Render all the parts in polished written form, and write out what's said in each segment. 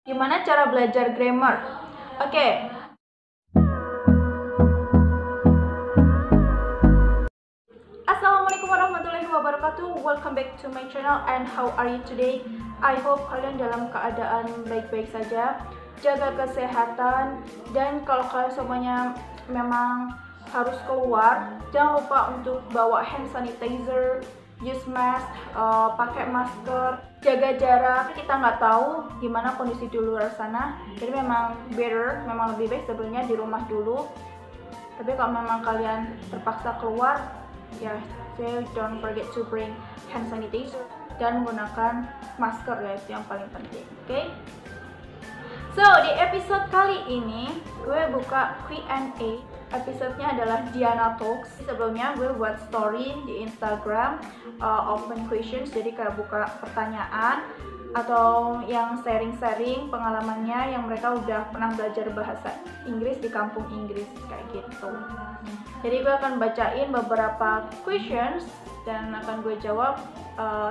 Gimana cara belajar grammar? Oke. Assalamualaikum warahmatullahi wabarakatuh. Welcome back to my channel and how are you today? I hope kalian dalam keadaan baik-baik saja. Jaga kesehatan, dan kalau kalian semuanya memang harus keluar, jangan lupa untuk bawa hand sanitizer, use mask, pakai masker, jaga jarak. Kita nggak tahu gimana kondisi di luar sana, jadi memang lebih baik sebenarnya di rumah dulu. Tapi kalau memang kalian terpaksa keluar, ya, don't forget to bring hand sanitizer dan menggunakan masker, ya, itu yang paling penting. Oke? So, di episode kali ini gue buka Q&A. Episodenya adalah Diana Talks. Sebelumnya gue buat story di Instagram, open questions, jadi kayak buka pertanyaan atau yang sharing-sharing pengalamannya yang mereka udah pernah belajar bahasa Inggris di kampung Inggris, kayak gitu. Jadi gue akan bacain beberapa questions dan akan gue jawab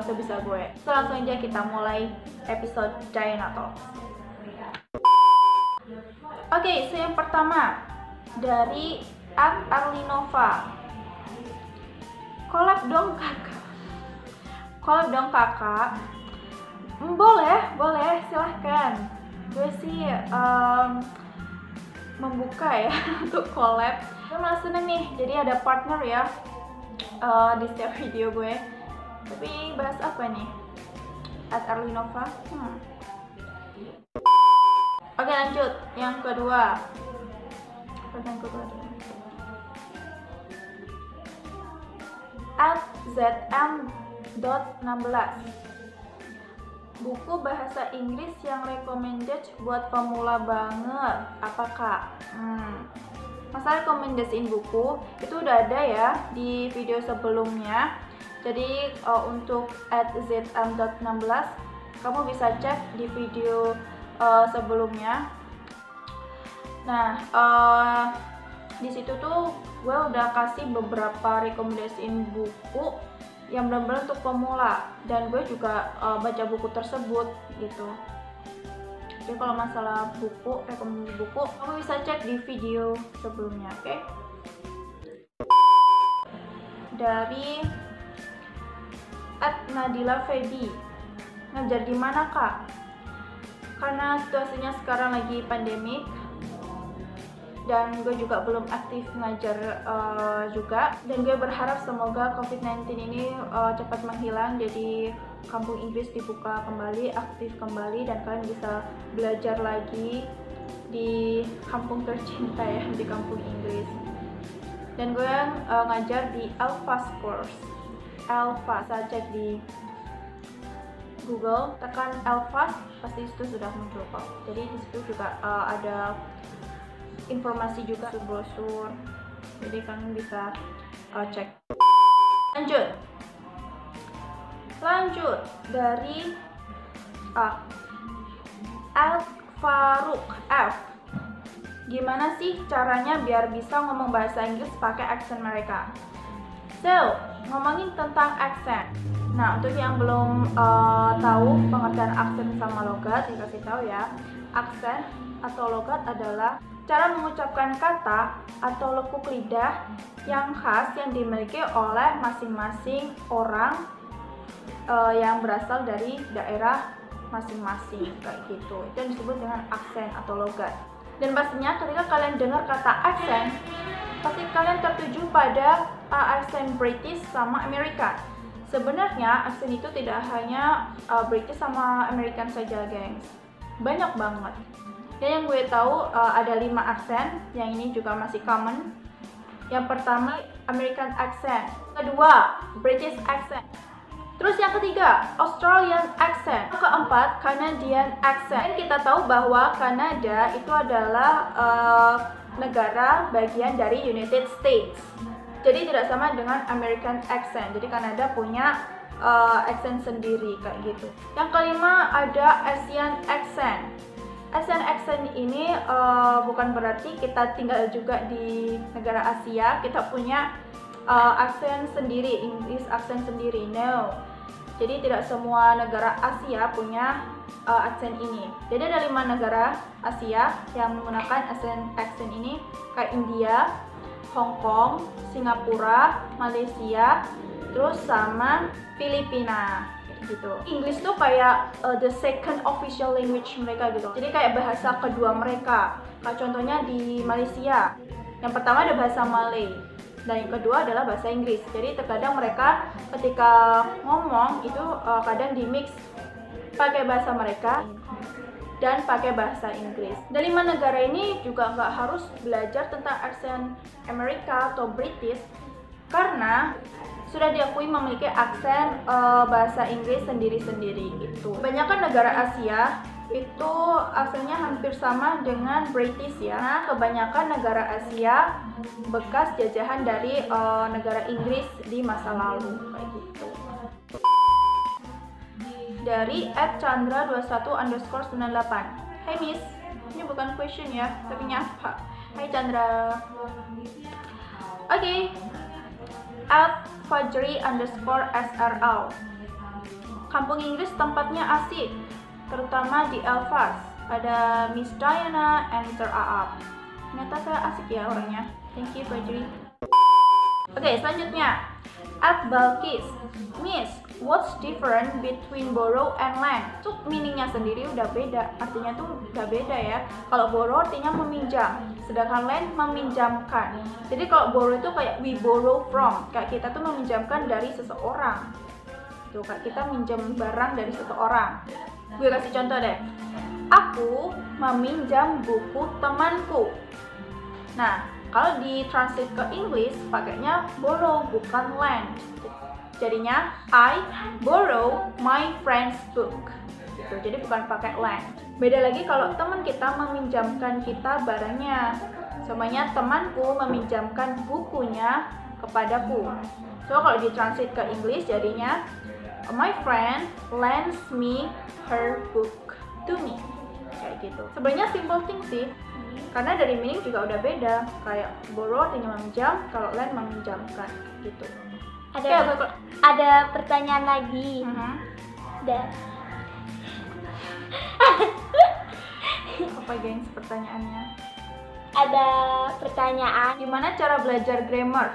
sebisa gue. So, langsung aja kita mulai episode Diana Talks. Oke, so yang pertama dari Arlinova. Collab dong kakak. Boleh, silahkan. Gue sih membuka ya untuk collab. Gue malah seneng nih, jadi ada partner ya di setiap video gue. Tapi bahas apa nih? Arlinova. Oke, lanjut. Yang kedua. Pertanyaan kedua. @zm.16. Buku bahasa Inggris yang recommended buat pemula banget. Apakah? Masalah rekomendasiin buku itu udah ada ya di video sebelumnya. Jadi untuk @zm.16 kamu bisa cek di video sebelumnya. Nah, di situ tuh gue udah kasih beberapa rekomendasiin buku yang benar-benar untuk pemula, dan gue juga baca buku tersebut gitu. Jadi kalau masalah buku, rekomendasi buku, kamu bisa cek di video sebelumnya, oke? Dari @Nadila Feby. Ngajar di mana, Kak? Karena situasinya sekarang lagi pandemik dan gue juga belum aktif ngajar juga, dan gue berharap semoga COVID-19 ini cepat menghilang, jadi kampung Inggris dibuka kembali, aktif kembali, dan kalian bisa belajar lagi di kampung tercinta ya, di kampung Inggris. Dan gue ngajar di Alphas Course. Alphas, saya cek di Google, tekan Alphas, pasti itu sudah muncul kok. Jadi di situ juga ada informasi juga, brosur, jadi kalian bisa cek. Lanjut dari Al-Faruq F. Gimana sih caranya biar bisa ngomong bahasa Inggris pakai aksen mereka? So, ngomongin tentang aksen. Nah, untuk yang belum tahu pengertian aksen sama logat, dikasih tahu ya. Aksen atau logat adalah cara mengucapkan kata atau lekuk lidah yang khas yang dimiliki oleh masing-masing orang yang berasal dari daerah masing-masing, kayak gitu. Itu yang disebut dengan aksen atau logat. Dan pastinya ketika kalian dengar kata aksen, pasti kalian tertuju pada aksen British sama Amerika. Sebenarnya aksen itu tidak hanya British sama American saja, gengs. Banyak banget. Dan yang gue tahu ada 5 aksen, yang ini juga masih common. Yang pertama American accent, kedua British accent, terus yang ketiga Australian accent, yang keempat Canadian accent. Dan kita tahu bahwa Kanada itu adalah negara bagian dari United States, jadi tidak sama dengan American accent. Jadi Kanada punya accent sendiri, kayak gitu. Yang kelima ada Asian accent. Asian accent ini bukan berarti kita tinggal juga di negara Asia, kita punya aksen sendiri, English accent sendiri. No, Jadi tidak semua negara Asia punya aksen ini. Jadi ada 5 negara Asia yang menggunakan aksen ini, kayak India, Hong Kong, Singapura, Malaysia, terus sama Filipina gitu. English tuh kayak the second official language mereka gitu. Jadi kayak bahasa kedua mereka. Kayak contohnya di Malaysia, yang pertama ada bahasa Malay, dan yang kedua adalah bahasa Inggris. Jadi terkadang mereka ketika ngomong itu kadang di-mix pakai bahasa mereka dan pakai bahasa Inggris. Dan 5 negara ini juga nggak harus belajar tentang aksen Amerika atau British, karena sudah diakui memiliki aksen bahasa Inggris sendiri-sendiri gitu. Kebanyakan negara Asia itu aksennya hampir sama dengan British ya. Nah, kebanyakan negara Asia bekas jajahan dari negara Inggris di masa lalu kayak gitu. Dari @chandra21_98. Hey Miss, ini bukan question ya, tapi nyapa. Hai Chandra. Oke. @fajri_srl. Kampung Inggris tempatnya asik, terutama di Belfast. Ada Miss Diana and Mr. Aap. Ternyata saya asik ya orangnya. Thank you Fajri. Oke, selanjutnya @balkis. Miss, what's different between borrow and lend? Tuh meaningnya sendiri udah beda, artinya tuh udah beda ya. Kalau borrow artinya meminjam, sedangkan lend meminjamkan. Jadi kalau borrow itu kayak we borrow from, kayak kita tuh meminjamkan dari seseorang. Tuh kayak kita minjam barang dari seseorang. Gue kasih contoh deh. Aku meminjam buku temanku. Nah, kalau di-translate ke English pakainya borrow bukan lend. Jadinya I borrow my friend's book. Gitu. Jadi bukan pakai lend. Beda lagi kalau teman kita meminjamkan kita barangnya. Semuanya temanku meminjamkan bukunya kepadaku. So kalau di-translate ke English jadinya my friend lends me her book to me. Kayak gitu. Sebenarnya simple thing sih. Karena dari meaning juga udah beda. Kayak borrow artinya meminjam, kalau lend meminjamkan gitu. Ada pertanyaan lagi. Apa gengs pertanyaannya? Ada pertanyaan. Gimana cara belajar grammar?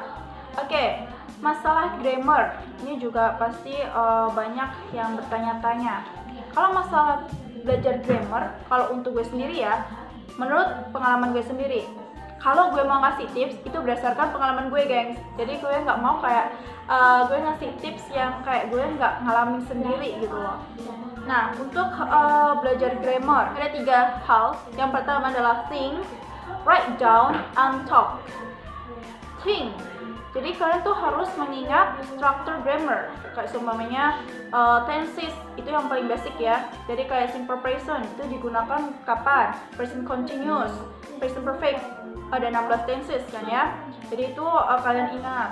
Oke, masalah grammar ini juga pasti banyak yang bertanya-tanya. Kalau masalah belajar grammar, kalau untuk gue sendiri ya, menurut pengalaman gue sendiri, kalau gue mau ngasih tips itu berdasarkan pengalaman gue gengs. Jadi gue nggak mau kayak gue ngasih tips yang kayak gue nggak ngalamin sendiri gitu loh. Nah, untuk belajar grammar ada 3 hal. Yang pertama adalah think, write down, and talk. Think. Jadi kalian tuh harus mengingat struktur grammar. Kayak seumpamanya tenses itu yang paling basic ya. Jadi kayak simple present itu digunakan kapan? Present continuous, present perfect. Ada 16 tenses kan ya. Jadi itu kalian ingat.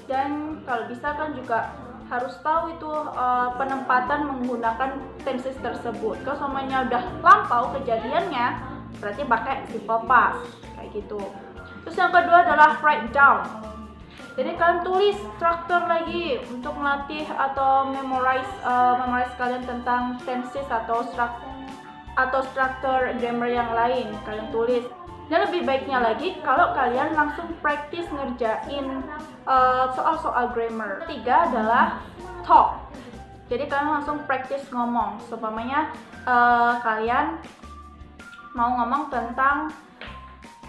Dan kalau bisa kan juga harus tahu itu penempatan menggunakan tenses tersebut. Kalau semuanya udah lampau kejadiannya, berarti pakai simple past kayak gitu. Terus yang kedua adalah write down. Jadi kalian tulis struktur lagi untuk melatih atau memorize kalian tentang tenses atau struktur grammar yang lain. Kalian tulis. Dan lebih baiknya lagi kalau kalian langsung praktis ngerjain soal-soal grammar. Ketiga adalah talk. Jadi kalian langsung praktis ngomong. Seumpamanya kalian mau ngomong tentang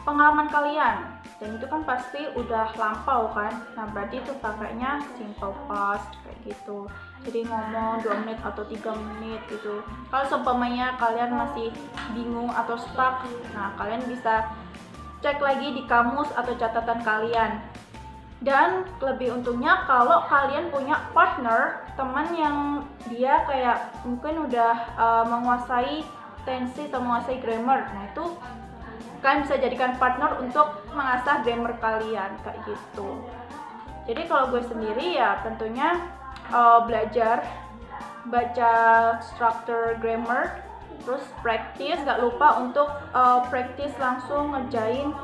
pengalaman kalian, dan itu kan pasti udah lampau kan. Nah berarti itu pakainya simple past kayak gitu. Jadi ngomong 2 menit atau 3 menit gitu. Kalau seumpamanya kalian masih bingung atau stuck, nah kalian bisa cek lagi di kamus atau catatan kalian. Dan lebih untungnya kalau kalian punya partner, teman yang dia kayak mungkin udah menguasai tenses atau menguasai grammar. Nah itu kalian bisa jadikan partner untuk mengasah grammar kalian kayak gitu. Jadi kalau gue sendiri ya tentunya belajar baca struktur grammar, terus praktis, gak lupa untuk praktis langsung ngerjain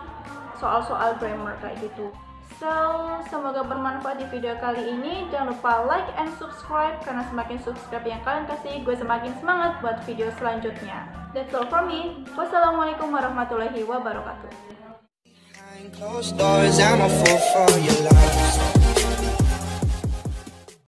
soal-soal grammar kayak gitu. So, semoga bermanfaat di video kali ini. Jangan lupa like and subscribe, karena semakin subscribe yang kalian kasih, gue semakin semangat buat video selanjutnya. That's all from me. Wassalamualaikum warahmatullahi wabarakatuh. Closed doors, I'm a fool for your love.